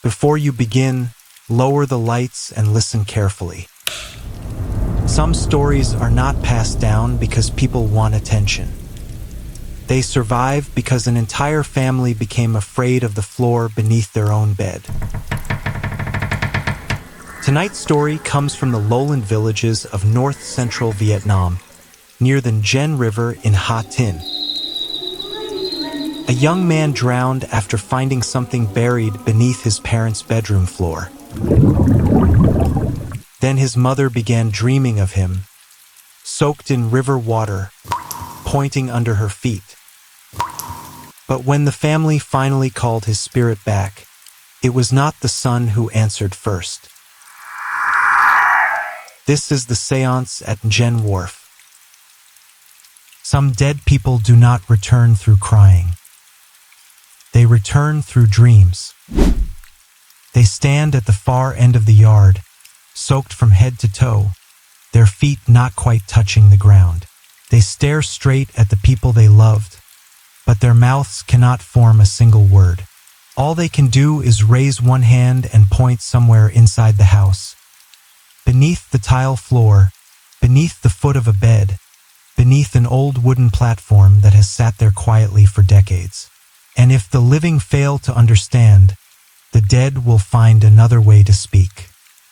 Before you begin, lower the lights and listen carefully. Some stories are not passed down because people want attention. They survive because an entire family became afraid of the floor beneath their own bed. Tonight's story comes from the lowland villages of north-central Vietnam, near the Nghen River in Ha Tin. A young man drowned after finding something buried beneath his parents' bedroom floor. Then his mother began dreaming of him, soaked in river water, pointing under her feet. But when the family finally called his spirit back, it was not the son who answered first. This is the seance at Nghen Wharf. Some dead people do not return through crying. They return through dreams. They stand at the far end of the yard, soaked from head to toe, their feet not quite touching the ground. They stare straight at the people they loved, but their mouths cannot form a single word. All they can do is raise one hand and point somewhere inside the house. Beneath the tile floor, beneath the foot of a bed, beneath an old wooden platform that has sat there quietly for decades. And if the living fail to understand, the dead will find another way to speak.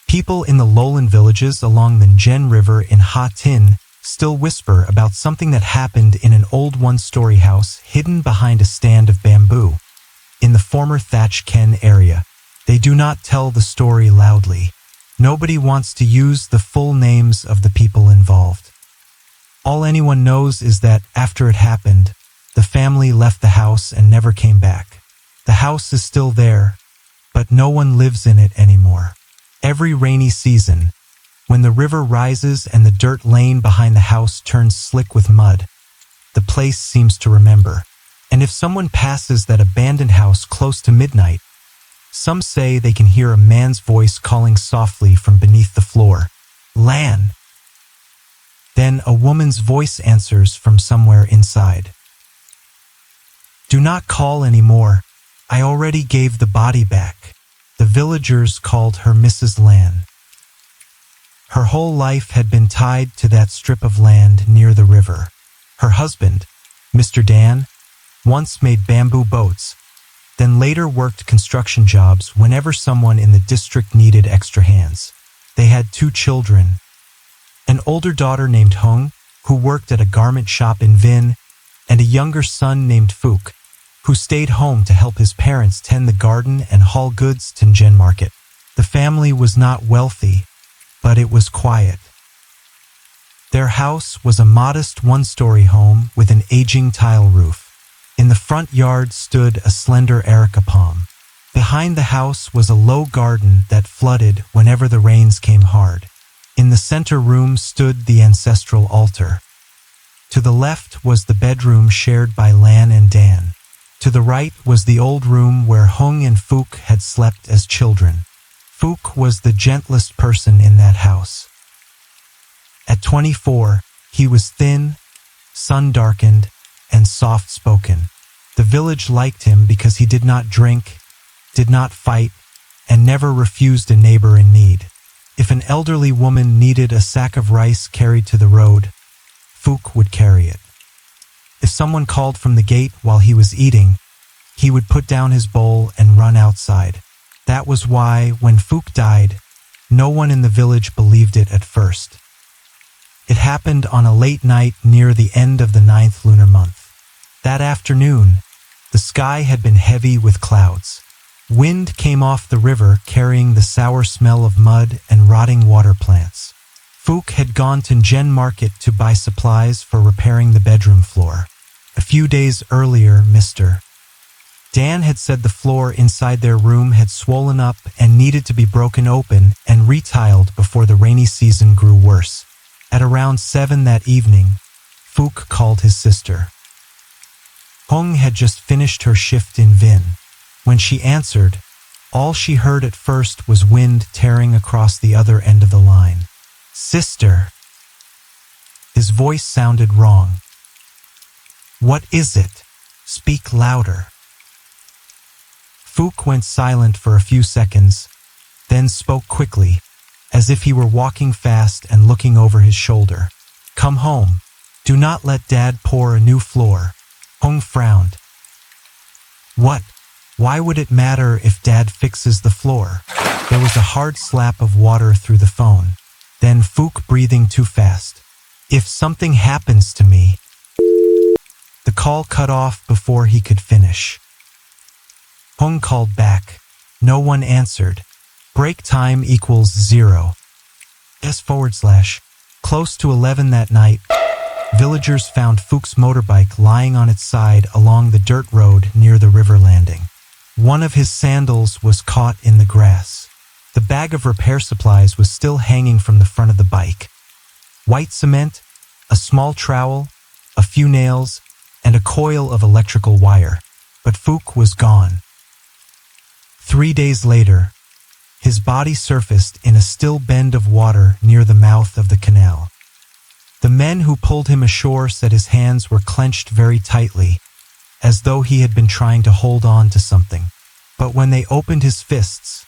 People in the lowland villages along the Nghen River in Ha Tin still whisper about something that happened in an old one-story house hidden behind a stand of bamboo in the former Thatch Ken area. They do not tell the story loudly. Nobody wants to use the full names of the people involved. All anyone knows is that after it happened, the family left the house and never came back. The house is still there, but no one lives in it anymore. Every rainy season, when the river rises and the dirt lane behind the house turns slick with mud, the place seems to remember. And if someone passes that abandoned house close to midnight, some say they can hear a man's voice calling softly from beneath the floor, "Lan!" Then a woman's voice answers from somewhere inside. "Do not call anymore. I already gave the body back." The villagers called her Mrs. Lan. Her whole life had been tied to that strip of land near the river. Her husband, Mr. Dan, once made bamboo boats, then later worked construction jobs whenever someone in the district needed extra hands. They had 2 children, an older daughter named Hung, who worked at a garment shop in Vinh, and a younger son named Phuc, who stayed home to help his parents tend the garden and haul goods to Nghen Market. The family was not wealthy, but it was quiet. Their house was a modest one-story home with an aging tile roof. In the front yard stood a slender areca palm. Behind the house was a low garden that flooded whenever the rains came hard. In the center room stood the ancestral altar. To the left was the bedroom shared by Lan and Dan. To the right was the old room where Hung and Phuc had slept as children. Phuc was the gentlest person in that house. At 24, he was thin, sun-darkened, and soft-spoken. The village liked him because he did not drink, did not fight, and never refused a neighbor in need. If an elderly woman needed a sack of rice carried to the road, Phuc would carry it. If someone called from the gate while he was eating, he would put down his bowl and run outside. That was why, when Phuc died, no one in the village believed it at first. It happened on a late night near the end of the 9th lunar month. That afternoon, the sky had been heavy with clouds. Wind came off the river carrying the sour smell of mud and rotting water plants. Phuc had gone to Nghen Market to buy supplies for repairing the bedroom floor. A few days earlier, Mr. Dan had said the floor inside their room had swollen up and needed to be broken open and retiled before the rainy season grew worse. At around 7 that evening, Phuc called his sister. Hung had just finished her shift in Vinh. When she answered, all she heard at first was wind tearing across the other end of the line. "Sister." His voice sounded wrong. "What is it? Speak louder." Fook went silent for a few seconds, then spoke quickly, as if he were walking fast and looking over his shoulder. "Come home. Do not let Dad pour a new floor." Hong frowned. "What? Why would it matter if Dad fixes the floor?" There was a hard slap of water through the phone. Then Fook breathing too fast. "If something happens to me..." The call cut off before he could finish. Hong called back. No one answered. Break time equals 0. S/. Close to 11 that night, villagers found Fook's motorbike lying on its side along the dirt road near the river landing. One of his sandals was caught in the grass. The bag of repair supplies was still hanging from the front of the bike. White cement, a small trowel, a few nails, and a coil of electrical wire. But Fook was gone. 3 days later, his body surfaced in a still bend of water near the mouth of the canal. The men who pulled him ashore said his hands were clenched very tightly, as though he had been trying to hold on to something. But when they opened his fists,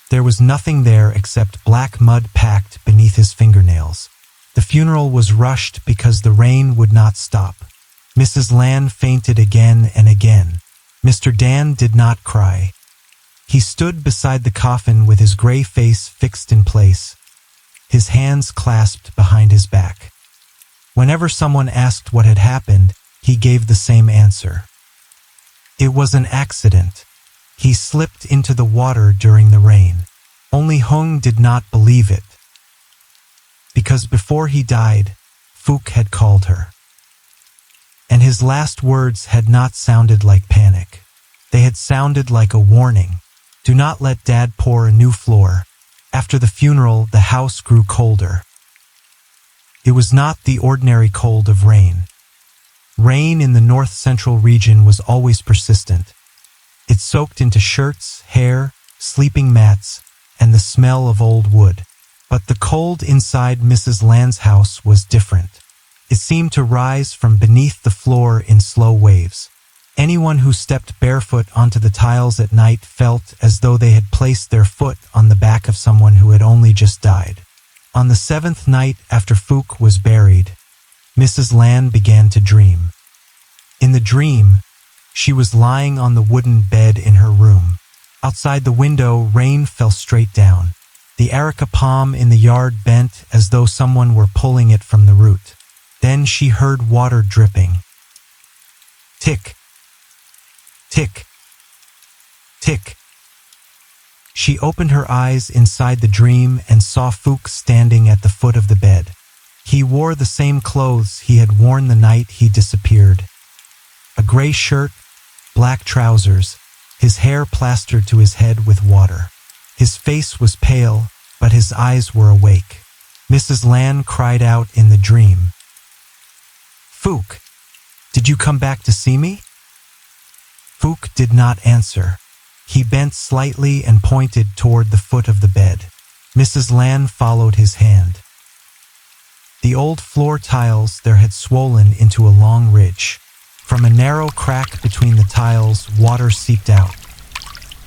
there was nothing there except black mud packed beneath his fingernails. The funeral was rushed because the rain would not stop. Mrs. Lan fainted again and again. Mr. Dan did not cry. He stood beside the coffin with his gray face fixed in place, his hands clasped behind his back. Whenever someone asked what had happened, he gave the same answer. It was an accident. He slipped into the water during the rain. Only Hong did not believe it, because before he died, Fook had called her. And his last words had not sounded like panic. They had sounded like a warning. Do not let Dad pour a new floor. After the funeral, the house grew colder. It was not the ordinary cold of rain. Rain in the north-central region was always persistent. It soaked into shirts, hair, sleeping mats, and the smell of old wood. But the cold inside Mrs. Lan's house was different. It seemed to rise from beneath the floor in slow waves. Anyone who stepped barefoot onto the tiles at night felt as though they had placed their foot on the back of someone who had only just died. On the 7th night after Fook was buried, Mrs. Lan began to dream. In the dream, she was lying on the wooden bed in her room. Outside the window, rain fell straight down. The areca palm in the yard bent as though someone were pulling it from the root. Then she heard water dripping. Tick, tick, tick. She opened her eyes inside the dream and saw Fook standing at the foot of the bed. He wore the same clothes he had worn the night he disappeared. A gray shirt, black trousers, his hair plastered to his head with water. His face was pale, but his eyes were awake. Mrs. Lan cried out in the dream, "Fook, did you come back to see me?" Fook did not answer. He bent slightly and pointed toward the foot of the bed. Mrs. Lan followed his hand. The old floor tiles there had swollen into a long ridge. From a narrow crack between the tiles, water seeped out.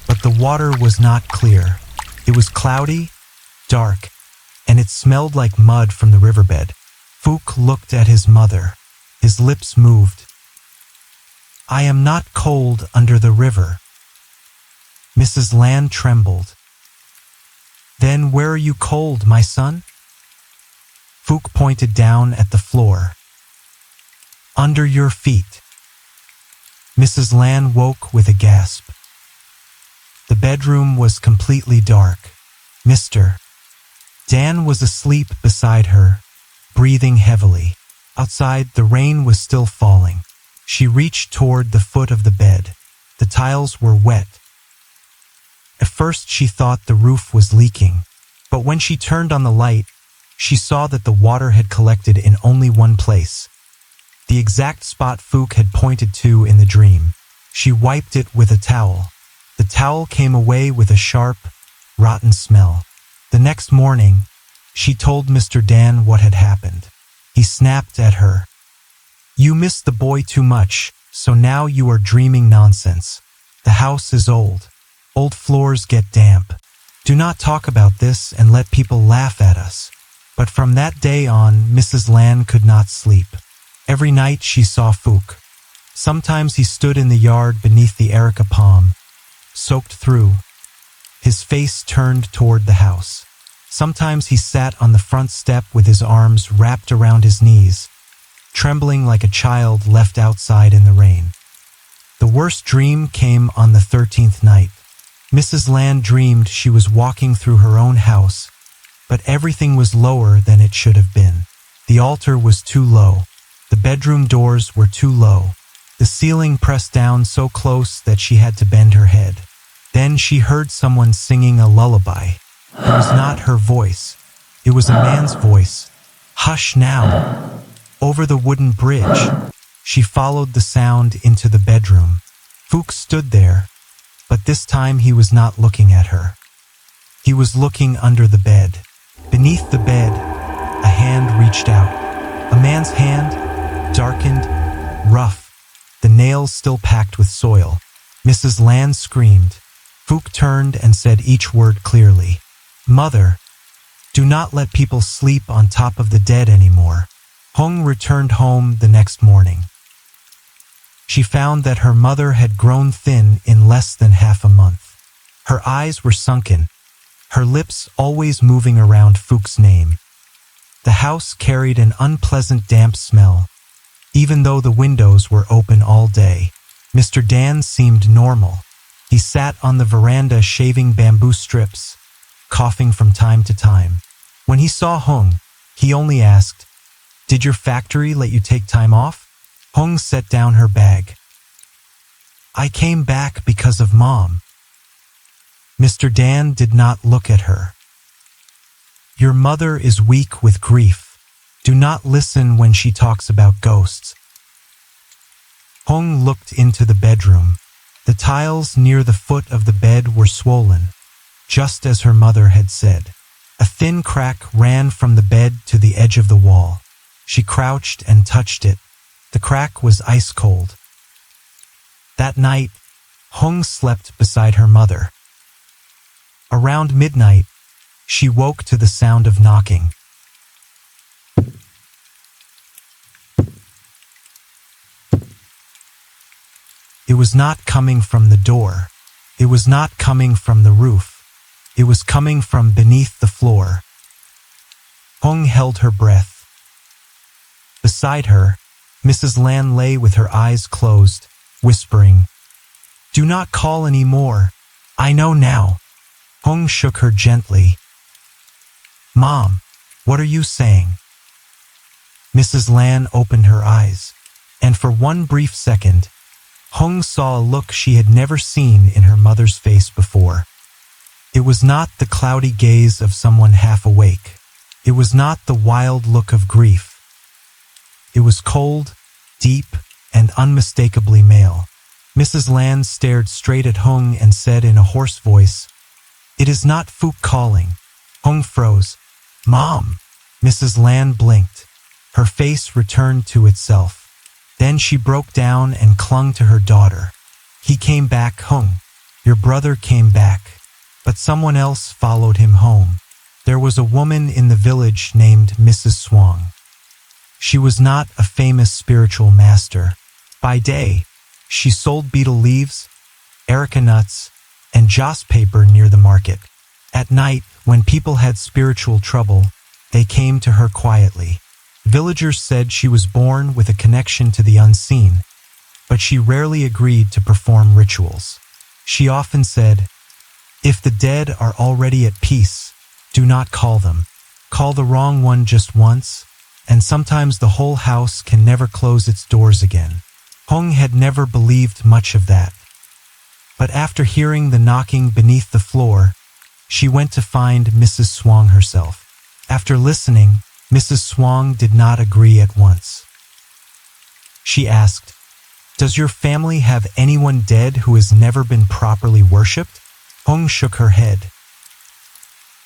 But the water was not clear. It was cloudy, dark, and it smelled like mud from the riverbed. Fook looked at his mother. His lips moved. "I am not cold under the river." Mrs. Lan trembled. "Then where are you cold, my son?" Fook pointed down at the floor. "Under your feet." Mrs. Lan woke with a gasp. The bedroom was completely dark. Mr. Dan was asleep beside her, breathing heavily. Outside, the rain was still falling. She reached toward the foot of the bed. The tiles were wet. At first, she thought the roof was leaking, but when she turned on the light, she saw that the water had collected in only one place, the exact spot Fook had pointed to in the dream. She wiped it with a towel. The towel came away with a sharp, rotten smell. The next morning, she told Mr. Dan what had happened. He snapped at her. "You miss the boy too much, so now you are dreaming nonsense. The house is old. Old floors get damp. Do not talk about this and let people laugh at us. But from that day on, Mrs. Lan could not sleep. Every night she saw Fook. Sometimes he stood in the yard beneath the erica palm, soaked through, his face turned toward the house. Sometimes he sat on the front step with his arms wrapped around his knees, trembling like a child left outside in the rain. The worst dream came on the 13th night. Mrs. Lan dreamed she was walking through her own house, but everything was lower than it should have been. The altar was too low. The bedroom doors were too low. The ceiling pressed down so close that she had to bend her head. Then she heard someone singing a lullaby. It was not her voice. It was a man's voice. Hush now. Over the wooden bridge, she followed the sound into the bedroom. Fook stood there, but this time he was not looking at her. He was looking under the bed. Beneath the bed, a hand reached out. A man's hand, darkened, rough, the nails still packed with soil. Mrs. Lan screamed. Fook turned and said each word clearly. Mother, do not let people sleep on top of the dead anymore. Hong returned home the next morning. She found that her mother had grown thin in less than half a month. Her eyes were sunken, her lips always moving around Fook's name. The house carried an unpleasant damp smell. Even though the windows were open all day, Mr. Dan seemed normal. He sat on the veranda shaving bamboo strips, coughing from time to time. When he saw Hong, he only asked, "Did your factory let you take time off?" Hong set down her bag. "I came back because of Mom." Mr. Dan did not look at her. "Your mother is weak with grief. Do not listen when she talks about ghosts." Hong looked into the bedroom. The tiles near the foot of the bed were swollen, just as her mother had said. A thin crack ran from the bed to the edge of the wall. She crouched and touched it. The crack was ice cold. That night, Hong slept beside her mother. Around midnight, she woke to the sound of knocking. It was not coming from the door. It was not coming from the roof. It was coming from beneath the floor. Hong held her breath. Beside her, Mrs. Lan lay with her eyes closed, whispering, "Do not call any more. I know now." Hong shook her gently. "Mom, what are you saying?" Mrs. Lan opened her eyes, and for one brief second, Hong saw a look she had never seen in her mother's face before. It was not the cloudy gaze of someone half awake. It was not the wild look of grief. It was cold, deep, and unmistakably male. Mrs. Lan stared straight at Hong and said in a hoarse voice, "It is not Fook calling." Hong froze. "Mom!" Mrs. Lan blinked. Her face returned to itself. Then she broke down and clung to her daughter. "He came back, Hong. Your brother came back. But someone else followed him home. There was a woman in the village named Mrs. Swang. She was not a famous spiritual master. By day, she sold betel leaves, erica nuts, and joss paper near the market. At night, when people had spiritual trouble, they came to her quietly. Villagers said she was born with a connection to the unseen, but she rarely agreed to perform rituals. She often said, "If the dead are already at peace, do not call them. Call the wrong one just once, and sometimes the whole house can never close its doors again." Hong had never believed much of that. But after hearing the knocking beneath the floor, she went to find Mrs. Swang herself. After listening, Mrs. Swang did not agree at once. She asked, "Does your family have anyone dead who has never been properly worshipped?" Hong shook her head.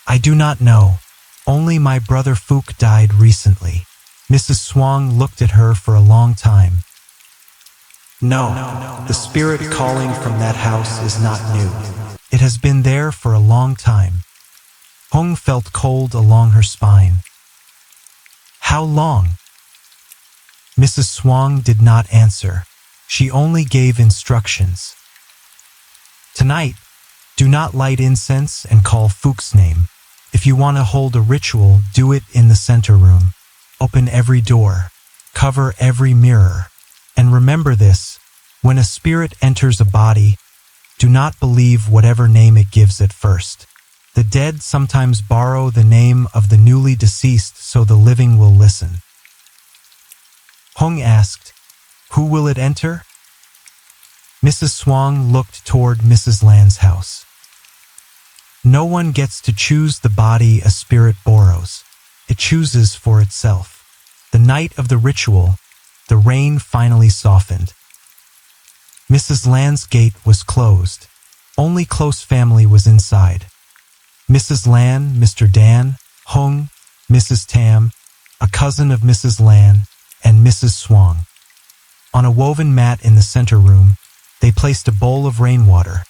"I do not know. Only my brother Fook died recently." Mrs. Swang looked at her for a long time. "No, the spirit calling from that house is not new. It has been there for a long time. Hong felt cold along her spine. How long? Mrs. Swang did not answer. She only gave instructions. Tonight, do not light incense and call Fook's name. If you want to hold a ritual, do it in the center room. Open every door. Cover every mirror. And remember this, when a spirit enters a body, do not believe whatever name it gives at first. The dead sometimes borrow the name of the newly deceased so the living will listen. Hong asked, "Who will it enter?" Mrs. Swang looked toward Mrs. Lan's house. No one gets to choose the body a spirit borrows. It chooses for itself. The night of the ritual, the rain finally softened. Mrs. Lan's gate was closed. Only close family was inside. Mrs. Lan, Mr. Dan, Hong, Mrs. Tam, a cousin of Mrs. Lan, and Mrs. Swang. On a woven mat in the center room, they placed a bowl of rainwater,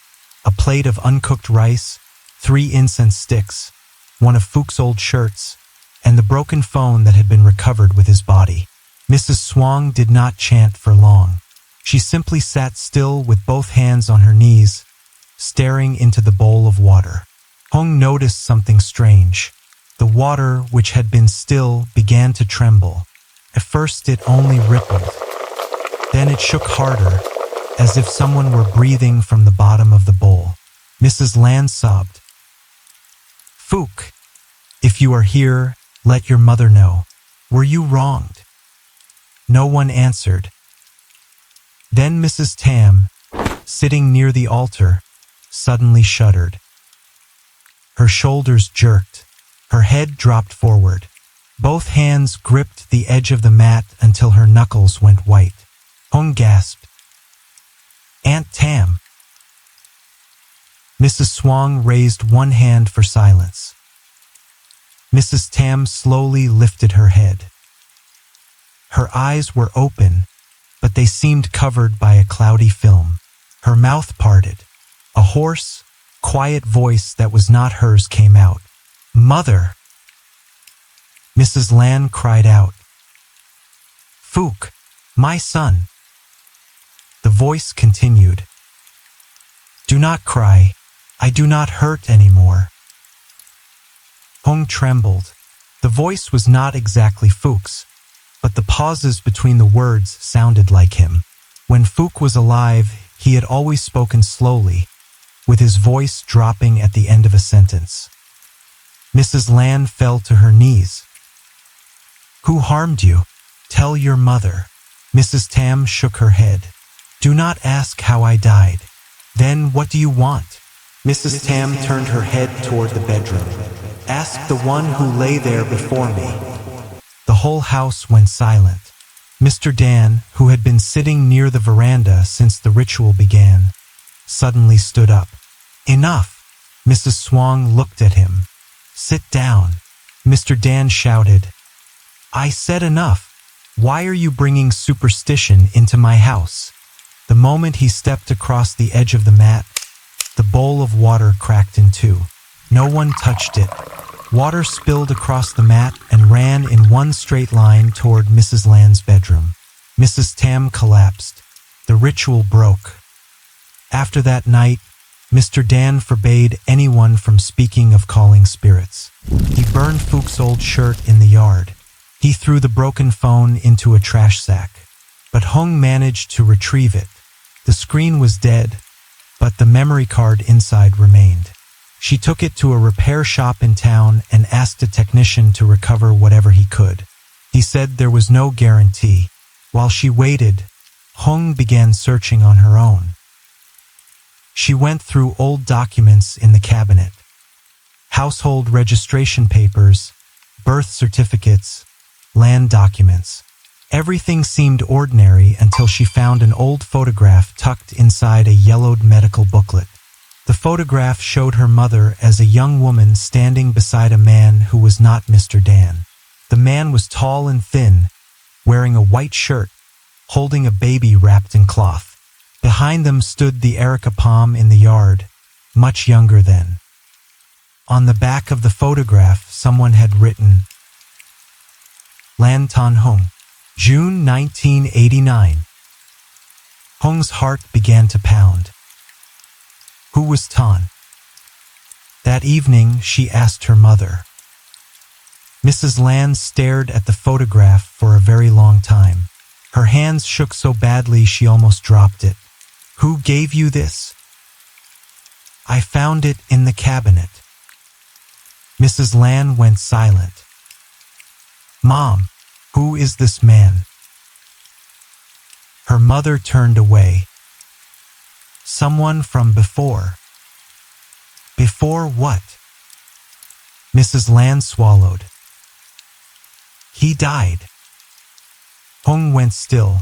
a plate of uncooked rice, 3 incense sticks, one of Fook's old shirts, and the broken phone that had been recovered with his body. Mrs. Swang did not chant for long. She simply sat still with both hands on her knees, staring into the bowl of water. Hong noticed something strange. The water, which had been still, began to tremble. At first it only rippled. Then it shook harder, as if someone were breathing from the bottom of the bowl. Mrs. Lan sobbed. "Fook, if you are here, let your mother know. Were you wronged?" No one answered. Then Mrs. Tam, sitting near the altar, suddenly shuddered. Her shoulders jerked. Her head dropped forward. Both hands gripped the edge of the mat until her knuckles went white. Hong gasped. "Aunt Tam." Mrs. Swang raised one hand for silence. Mrs. Tam slowly lifted her head. Her eyes were open, but they seemed covered by a cloudy film. Her mouth parted. A hoarse, quiet voice that was not hers came out. "Mother!" Mrs. Lan cried out. "Fook, my son." The voice continued. "Do not cry. I do not hurt anymore." Hong trembled. The voice was not exactly Fook's, but the pauses between the words sounded like him. When Fook was alive, he had always spoken slowly, with his voice dropping at the end of a sentence. Mrs. Lan fell to her knees. "Who harmed you? Tell your mother." Mrs. Tam shook her head. "Do not ask how I died. Then what do you want?" Mrs. Tam turned her head toward the bedroom. "Ask the one who lay there before me." The whole house went silent. Mr. Dan, who had been sitting near the veranda since the ritual began, suddenly stood up. "Enough!" Mrs. Swang looked at him. "Sit down." Mr. Dan shouted. "I said enough. Why are you bringing superstition into my house?" The moment he stepped across the edge of the mat, the bowl of water cracked in two. No one touched it. Water spilled across the mat and ran in one straight line toward Mrs. Lan's bedroom. Mrs. Tam collapsed. The ritual broke. After that night, Mr. Dan forbade anyone from speaking of calling spirits. He burned Fook's old shirt in the yard. He threw the broken phone into a trash sack. But Hong managed to retrieve it. The screen was dead, but the memory card inside remained. She took it to a repair shop in town and asked a technician to recover whatever he could. He said there was no guarantee. While she waited, Hong began searching on her own. She went through old documents in the cabinet. Household registration papers, birth certificates, land documents. Everything seemed ordinary until she found an old photograph tucked inside a yellowed medical booklet. The photograph showed her mother as a young woman standing beside a man who was not Mr. Dan. The man was tall and thin, wearing a white shirt, holding a baby wrapped in cloth. Behind them stood the Erica palm in the yard, much younger then. On the back of the photograph, someone had written, Lan Tan Hong, June 1989. Hong's heart began to pound. Who was Tan? That evening, she asked her mother. Mrs. Lan stared at the photograph for a very long time. Her hands shook so badly she almost dropped it. Who gave you this? I found it in the cabinet. Mrs. Lan went silent. Mom, who is this man? Her mother turned away. Someone from before. Before what? Mrs. Lan swallowed. He died. Hong went still.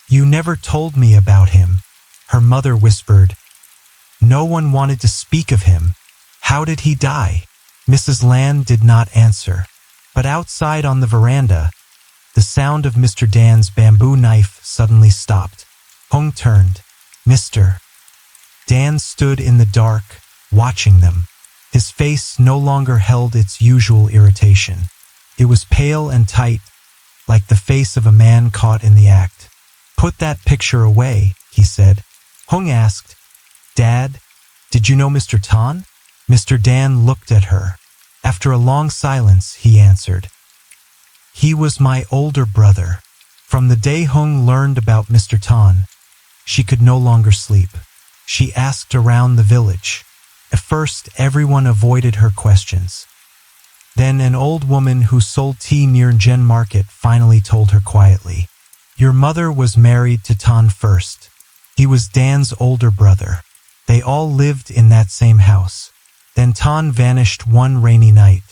You never told me about him, her mother whispered. No one wanted to speak of him. How did he die? Mrs. Lan did not answer. But outside on the veranda, the sound of Mr. Dan's bamboo knife suddenly stopped. Hong turned. Mr. Dan stood in the dark, watching them. His face no longer held its usual irritation. It was pale and tight, like the face of a man caught in the act. Put that picture away, he said. Hong asked, Dad, did you know Mr. Tan? Mr. Dan looked at her. After a long silence, he answered, He was my older brother. From the day Hong learned about Mr. Tan, she could no longer sleep. She asked around the village. At first, everyone avoided her questions. Then an old woman who sold tea near Nghen Market finally told her quietly, Your mother was married to Tan first. He was Dan's older brother. They all lived in that same house. Then Tan vanished one rainy night.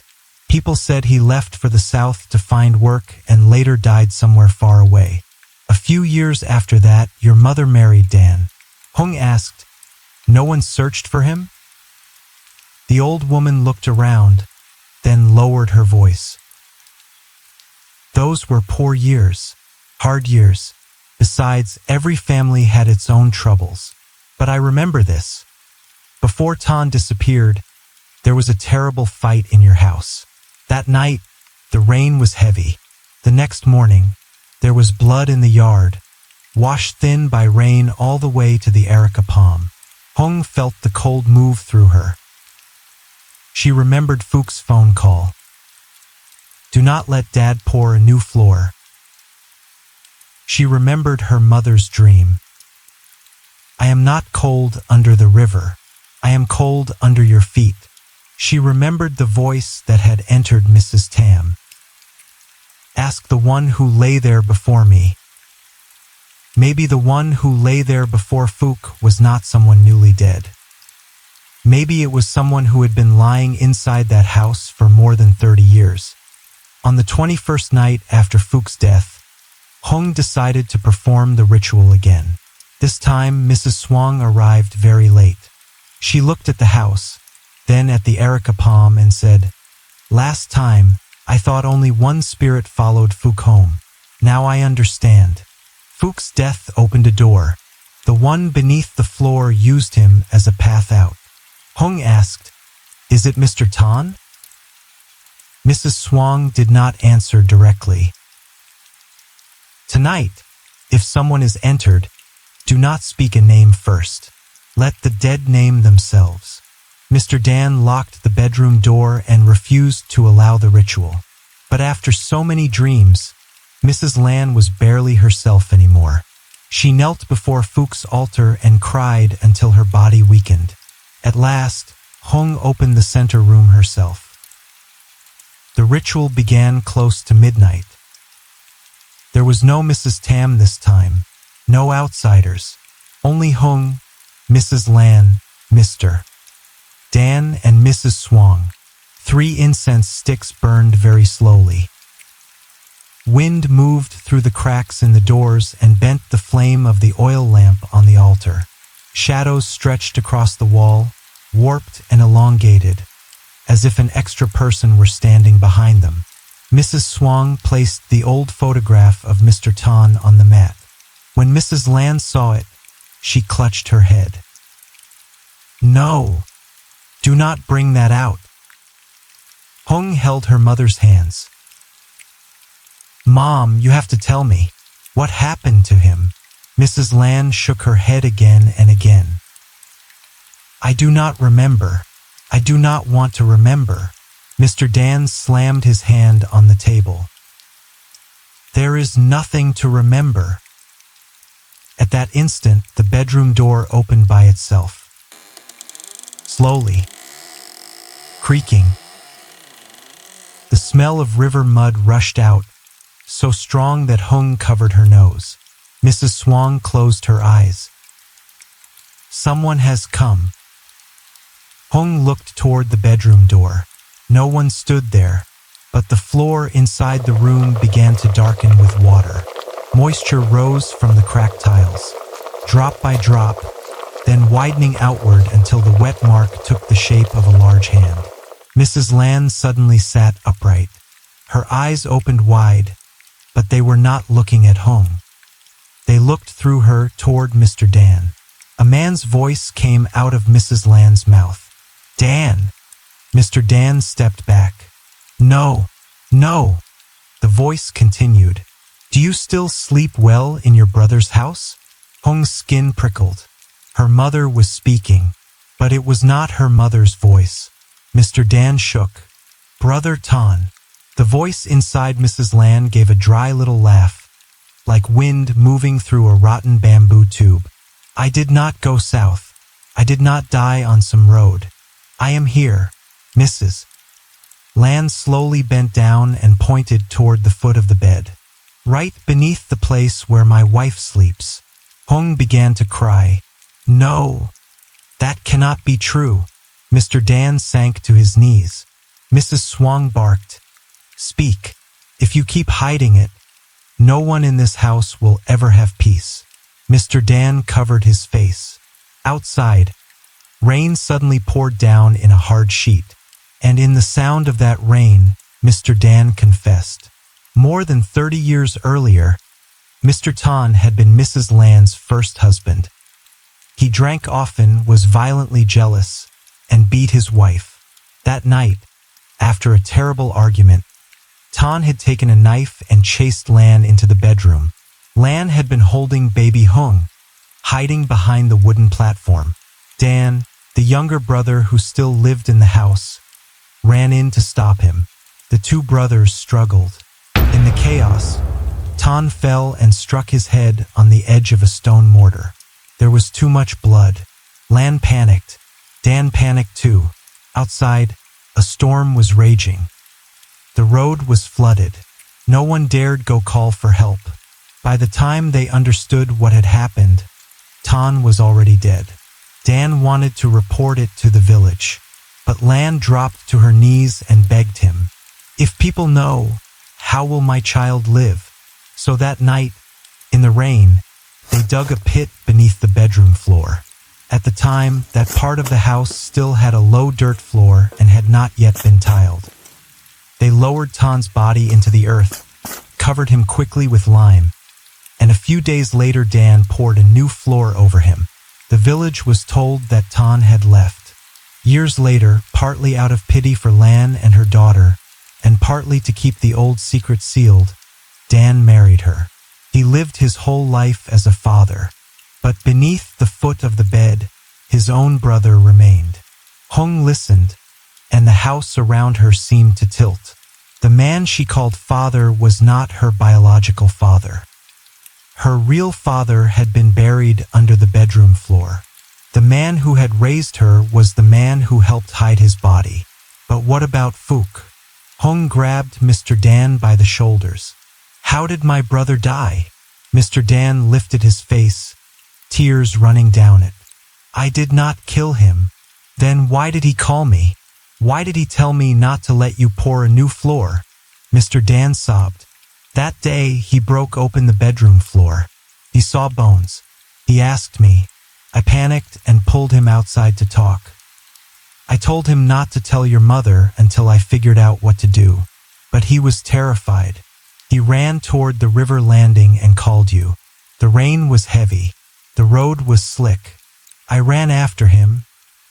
People said he left for the south to find work and later died somewhere far away. A few years after that, your mother married Dan. Hong asked, No one searched for him? The old woman looked around, then lowered her voice. Those were poor years, hard years. Besides, every family had its own troubles. But I remember this. Before Tan disappeared, there was a terrible fight in your house. That night, the rain was heavy. The next morning, there was blood in the yard, washed thin by rain all the way to the areca palm. Hong felt the cold move through her. She remembered Fook's phone call. Do not let Dad pour a new floor. She remembered her mother's dream. I am not cold under the river. I am cold under your feet. She remembered the voice that had entered Mrs. Tam. Ask the one who lay there before me. Maybe the one who lay there before Fook was not someone newly dead. Maybe it was someone who had been lying inside that house for more than 30 years. On the 21st night after Fook's death, Hong decided to perform the ritual again. This time, Mrs. Swang arrived very late. She looked at the house, then at the areca palm and said, Last time, I thought only one spirit followed Fook home. Now I understand. Fook's death opened a door. The one beneath the floor used him as a path out. Hong asked, Is it Mr. Tan? Mrs. Swang did not answer directly. Tonight, if someone is entered, do not speak a name first. Let the dead name themselves. Mr. Dan locked the bedroom door and refused to allow the ritual. But after so many dreams, Mrs. Lan was barely herself anymore. She knelt before Fook's altar and cried until her body weakened. At last, Hong opened the center room herself. The ritual began close to midnight. There was no Mrs. Tam this time, no outsiders, only Hong, Mrs. Lan, Mr. Dan, and Mrs. Swang. 3 incense sticks burned very slowly. Wind moved through the cracks in the doors and bent the flame of the oil lamp on the altar. Shadows stretched across the wall, warped and elongated, as if an extra person were standing behind them. Mrs. Swang placed the old photograph of Mr. Tan on the mat. When Mrs. Lan saw it, she clutched her head. No, Do not bring that out. Hong held her mother's hands. Mom, you have to tell me. What happened to him? Mrs. Lan shook her head again and again. I do not remember. I do not want to remember. Mr. Dan slammed his hand on the table. There is nothing to remember. At that instant, the bedroom door opened by itself. Slowly. Creaking. The smell of river mud rushed out, so strong that Hung covered her nose. Mrs. Swang closed her eyes. Someone has come. Hung looked toward the bedroom door. No one stood there, but the floor inside the room began to darken with water. Moisture rose from the cracked tiles, drop by drop, then widening outward until the wet mark took the shape of a large hand. Mrs. Lan suddenly sat upright. Her eyes opened wide, but they were not looking at Hung. They looked through her toward Mr. Dan. A man's voice came out of Mrs. Lan's mouth. Dan! Mr. Dan stepped back. No, no. The voice continued. Do you still sleep well in your brother's house? Hung's skin prickled. Her mother was speaking, but it was not her mother's voice. Mr. Dan shook. Brother Tan. The voice inside Mrs. Lan gave a dry little laugh, like wind moving through a rotten bamboo tube. I did not go south. I did not die on some road. I am here, Mrs. Lan slowly bent down and pointed toward the foot of the bed. Right beneath the place where my wife sleeps. Hung began to cry. No, that cannot be true. Mr. Dan sank to his knees. Mrs. Swang barked. Speak. If you keep hiding it, no one in this house will ever have peace. Mr. Dan covered his face. Outside, rain suddenly poured down in a hard sheet, and in the sound of that rain, Mr. Dan confessed. More than 30 years earlier, Mr. Tan had been Mrs. Lan's first husband. He drank often, was violently jealous, and beat his wife. That night, after a terrible argument, Tan had taken a knife and chased Lan into the bedroom. Lan had been holding baby Hung, hiding behind the wooden platform. Dan, the younger brother who still lived in the house, ran in to stop him. The two brothers struggled. In the chaos, Tan fell and struck his head on the edge of a stone mortar. There was too much blood. Lan panicked. Dan panicked too. Outside, a storm was raging. The road was flooded. No one dared go call for help. By the time they understood what had happened, Tan was already dead. Dan wanted to report it to the village, but Lan dropped to her knees and begged him. If people know, how will my child live? So that night, in the rain, they dug a pit beneath the bedroom floor. At the time, that part of the house still had a low dirt floor and had not yet been tiled. They lowered Tan's body into the earth, covered him quickly with lime, and a few days later Dan poured a new floor over him. The village was told that Tan had left. Years later, partly out of pity for Lan and her daughter, and partly to keep the old secret sealed, Dan married her. He lived his whole life as a father, but beneath the foot of the bed, his own brother remained. Hung listened, and the house around her seemed to tilt. The man she called father was not her biological father. Her real father had been buried under the bedroom floor. The man who had raised her was the man who helped hide his body. But what about Fook? Hung grabbed Mr. Dan by the shoulders. How did my brother die? Mr. Dan lifted his face, tears running down it. I did not kill him. Then why did he call me? Why did he tell me not to let you pour a new floor? Mr. Dan sobbed. That day, he broke open the bedroom floor. He saw bones. He asked me. I panicked and pulled him outside to talk. I told him not to tell your mother until I figured out what to do. But he was terrified. He ran toward the river landing and called you. The rain was heavy. The road was slick. I ran after him,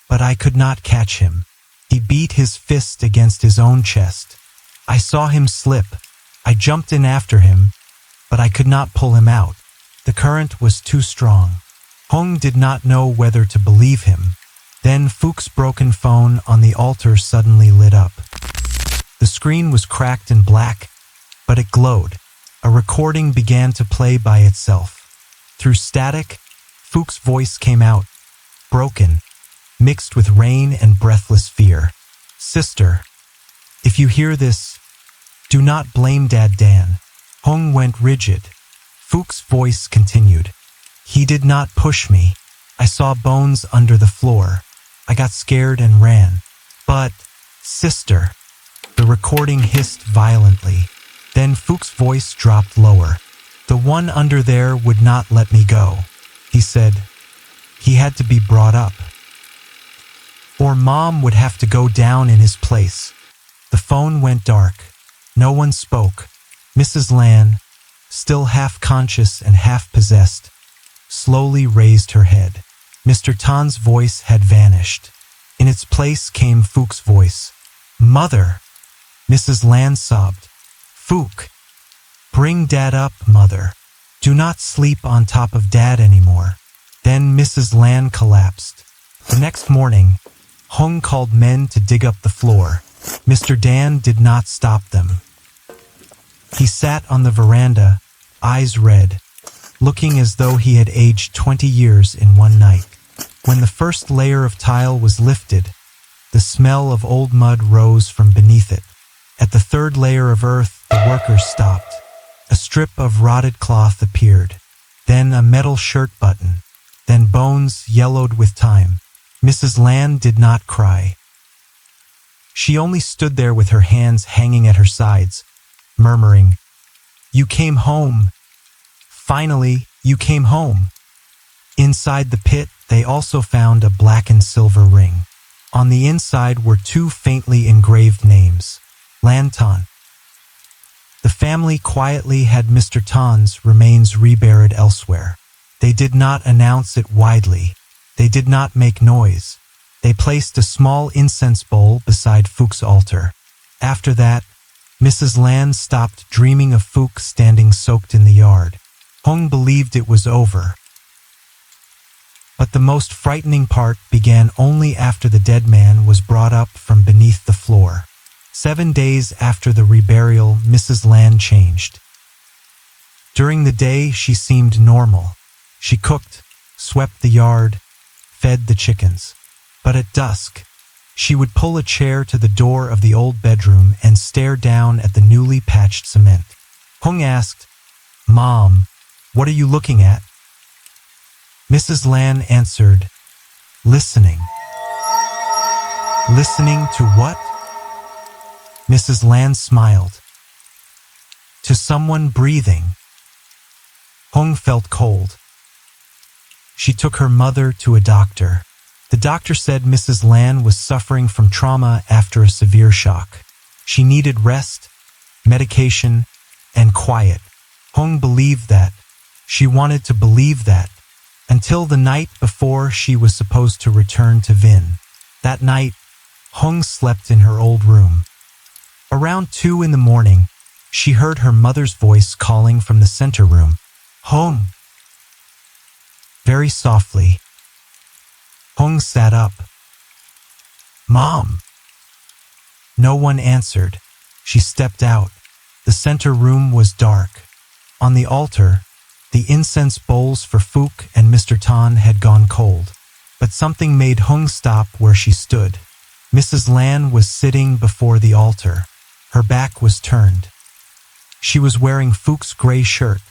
but I could not catch him. He beat his fist against his own chest. I saw him slip. I jumped in after him, but I could not pull him out. The current was too strong. Hong did not know whether to believe him. Then Phuc's broken phone on the altar suddenly lit up. The screen was cracked and black, but it glowed. A recording began to play by itself. Through static, Phuc's voice came out, broken, mixed with rain and breathless fear. "Sister, if you hear this, do not blame Dad Dan." Hong went rigid. Phuc's voice continued. "He did not push me. I saw bones under the floor. I got scared and ran. But, sister..." The recording hissed violently. Then Phuc's voice dropped lower. "The one under there would not let me go," he said. "He had to be brought up. Or Mom would have to go down in his place." The phone went dark. No one spoke. Mrs. Lan, still half conscious and half possessed, slowly raised her head. Mr. Tan's voice had vanished. In its place came Phuc's voice. "Mother!" Mrs. Lan sobbed. "Phuc, bring Dad up, Mother. Do not sleep on top of Dad anymore." Then Mrs. Lan collapsed. The next morning, Hong called men to dig up the floor. Mr. Dan did not stop them. He sat on the veranda, eyes red, looking as though he had aged 20 years in one night. When the first layer of tile was lifted, the smell of old mud rose from beneath it. At the third layer of earth, the workers stopped. A strip of rotted cloth appeared, then a metal shirt button, then bones yellowed with time. Mrs. Lan did not cry. She only stood there with her hands hanging at her sides, murmuring, "You came home. Finally, you came home." Inside the pit, they also found a blackened silver ring. On the inside were two faintly engraved names, Lan Tan. The family quietly had Mr. Tan's remains reburied elsewhere. They did not announce it widely. They did not make noise. They placed a small incense bowl beside Phuc's altar. After that, Mrs. Lan stopped dreaming of Phuc standing soaked in the yard. Hong believed it was over. But the most frightening part began only after the dead man was brought up from beneath the floor. 7 days after the reburial, Mrs. Lan changed. During the day, she seemed normal. She cooked, swept the yard, fed the chickens. But at dusk, she would pull a chair to the door of the old bedroom and stare down at the newly patched cement. Hong asked, "Mom, what are you looking at?" Mrs. Lan answered, "Listening." "Listening to what?" Mrs. Lan smiled. "To someone breathing." Hong felt cold. She took her mother to a doctor. The doctor said Mrs. Lan was suffering from trauma after a severe shock. She needed rest, medication, and quiet. Hong believed that. She wanted to believe that, until the night before she was supposed to return to Vinh. That night, Hong slept in her old room. Around 2 in the morning, she heard her mother's voice calling from the center room, "Hong!" Very softly, Hong sat up. "Mom!" No one answered. She stepped out. The center room was dark. On the altar, the incense bowls for Phuc and Mr. Tan had gone cold. But something made Hong stop where she stood. Mrs. Lan was sitting before the altar. Her back was turned. She was wearing Phuc's gray shirt,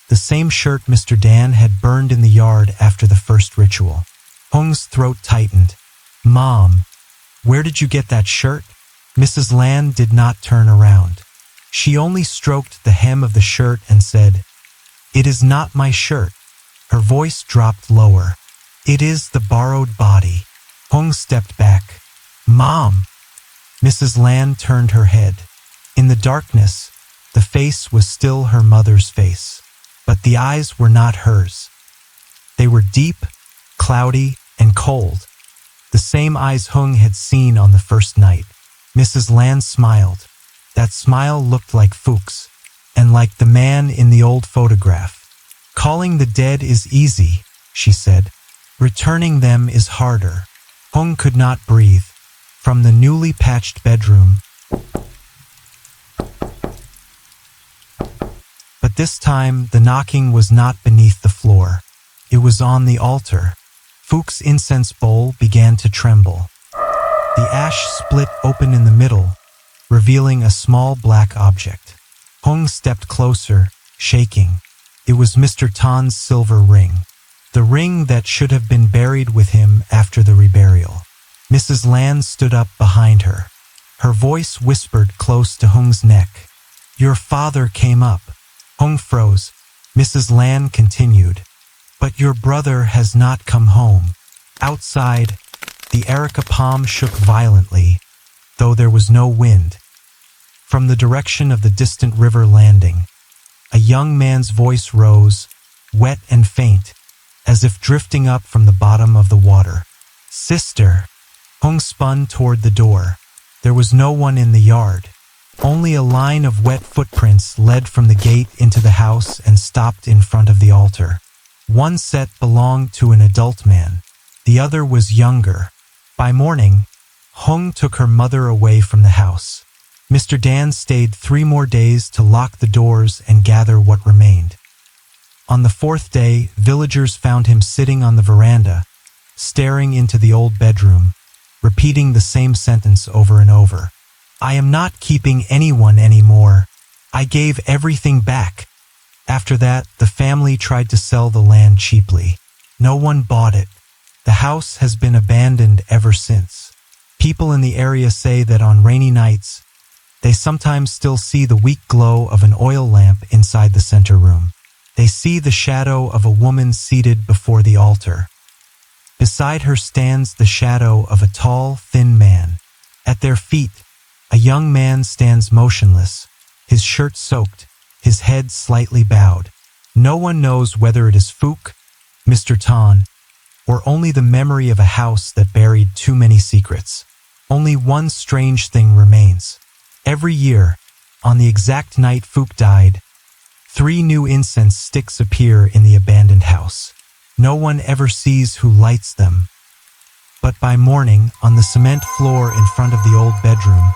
the same shirt Mr. Dan had burned in the yard after the first ritual. Hong's throat tightened. "Mom, where did you get that shirt?" Mrs. Lan did not turn around. She only stroked the hem of the shirt and said, "It is not my shirt." Her voice dropped lower. "It is the borrowed body." Hong stepped back. "Mom!" Mrs. Lan turned her head. In the darkness, the face was still her mother's face, but the eyes were not hers. They were deep, cloudy, and cold. the same eyes Hung had seen on the first night. Mrs. Lan smiled. That smile looked like Fuchs, and like the man in the old photograph. Calling the dead is easy, she said. Returning them is harder. Hung could not breathe. From the newly patched bedroom. But this time, the knocking was not beneath the floor. It was on the altar. Fuchs' incense bowl began to tremble. The ash split open in the middle, revealing a small black object. Hung stepped closer, shaking. It was Mr. Tan's silver ring. The ring that should have been buried with him after the reburial. Mrs. Lan stood up behind her. Her voice whispered close to Hung's neck. Your father came up. Hung froze. Mrs. Lan continued. But your brother has not come home. Outside, the Erica palm shook violently, though there was no wind. From the direction of the distant river landing, a young man's voice rose, wet and faint, as if drifting up from the bottom of the water. Sister! Hung spun toward the door. There was no one in the yard. Only a line of wet footprints led from the gate into the house and stopped in front of the altar. One set belonged to an adult man. The other was younger. By morning, Hung took her mother away from the house. Mr. Dan stayed 3 more days to lock the doors and gather what remained. On the 4th day, villagers found him sitting on the veranda, staring into the old bedroom, repeating the same sentence over and over. I am not keeping anyone anymore. I gave everything back. After that, the family tried to sell the land cheaply. No one bought it. The house has been abandoned ever since. People in the area say that on rainy nights, they sometimes still see the weak glow of an oil lamp inside the center room. They see the shadow of a woman seated before the altar. Beside her stands the shadow of a tall, thin man. At their feet, a young man stands motionless, his shirt soaked, his head slightly bowed. No one knows whether it is Fuchs, Mr. Tan, or only the memory of a house that buried too many secrets. Only one strange thing remains. Every year, on the exact night Fuchs died, 3 new incense sticks appear in the abandoned house. No one ever sees who lights them. But by morning, on the cement floor in front of the old bedroom,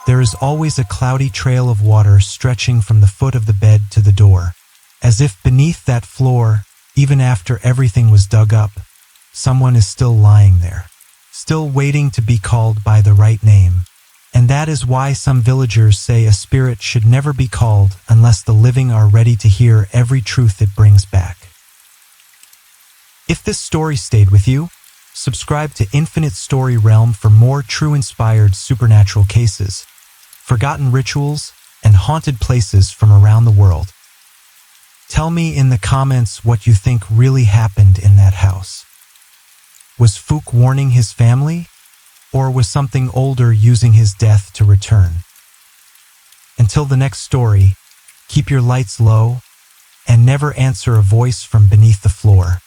there is always a cloudy trail of water stretching from the foot of the bed to the door, as if beneath that floor, even after everything was dug up, someone is still lying there, still waiting to be called by the right name. And that is why some villagers say a spirit should never be called unless the living are ready to hear every truth it brings back. If this story stayed with you, subscribe to Infinite Story Realm for more true inspired supernatural cases, forgotten rituals, and haunted places from around the world. Tell me in the comments what you think really happened in that house. Was Fuchs warning his family? Or was something older using his death to return? Until the next story, keep your lights low and never answer a voice from beneath the floor.